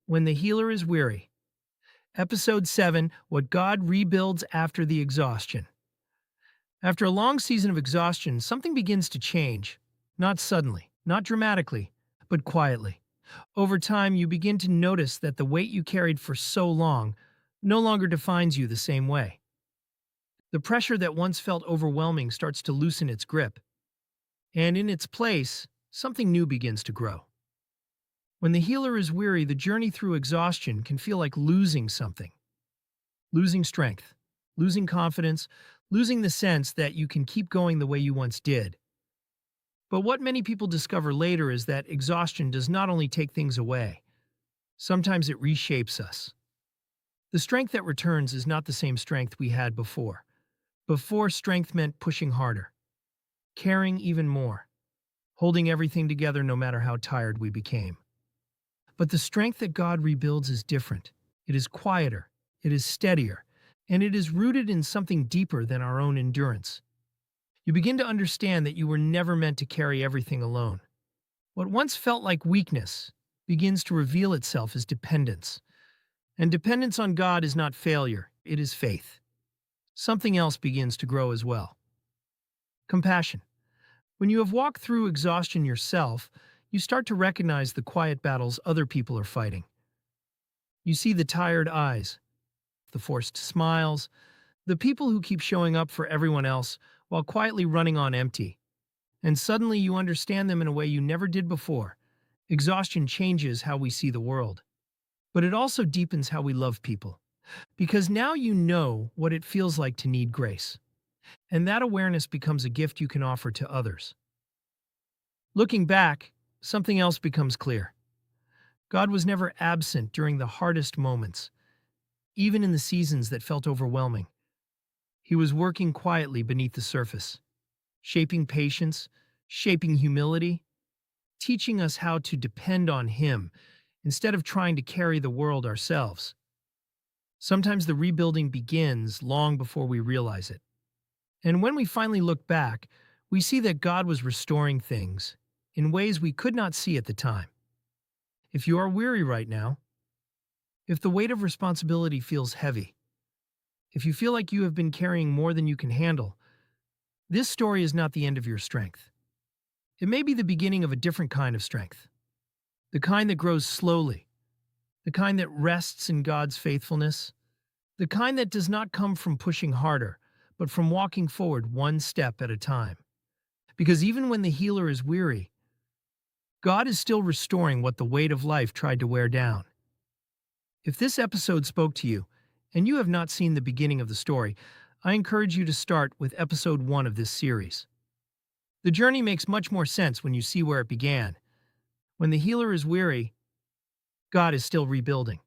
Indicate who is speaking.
Speaker 1: When the Healer is Weary. Episode 7, What God Rebuilds After the Exhaustion. After a long season of exhaustion, something begins to change. Not suddenly, not dramatically, but quietly. Over time, you begin to notice that the weight you carried for so long no longer defines you the same way. The pressure that once felt overwhelming starts to loosen its grip, and in its place, something new begins to grow. When the healer is weary, the journey through exhaustion can feel like losing something. Losing strength, losing confidence, losing the sense that you can keep going the way you once did. But what many people discover later is that exhaustion does not only take things away, sometimes it reshapes us. The strength that returns is not the same strength we had before. Before, strength meant pushing harder, caring even more, holding everything together no matter how tired we became. But the strength that God rebuilds is different. It is quieter, it is steadier, and it is rooted in something deeper than our own endurance. You begin to understand that you were never meant to carry everything alone. What once felt like weakness begins to reveal itself as dependence. And dependence on God is not failure, it is faith. Something else begins to grow as well. Compassion. When you have walked through exhaustion yourself, you start to recognize the quiet battles other people are fighting. You see the tired eyes, the forced smiles, the people who keep showing up for everyone else while quietly running on empty. And suddenly you understand them in a way you never did before. Exhaustion changes how we see the world. But it also deepens how we love people. Because now you know what it feels like to need grace. And that awareness becomes a gift you can offer to others. Looking back, something else becomes clear. God was never absent during the hardest moments, even in the seasons that felt overwhelming. He was working quietly beneath the surface, shaping patience, shaping humility, teaching us how to depend on Him instead of trying to carry the world ourselves. Sometimes the rebuilding begins long before we realize it. And when we finally look back, we see that God was restoring things in ways we could not see at the time. If you are weary right now, if the weight of responsibility feels heavy, if you feel like you have been carrying more than you can handle, this story is not the end of your strength. It may be the beginning of a different kind of strength, the kind that grows slowly, the kind that rests in God's faithfulness, the kind that does not come from pushing harder, but from walking forward one step at a time. Because even when the healer is weary, God is still restoring what the weight of life tried to wear down. If this episode spoke to you, and you have not seen the beginning of the story, I encourage you to start with episode 1 of this series. The journey makes much more sense when you see where it began. When the healer is weary, God is still rebuilding.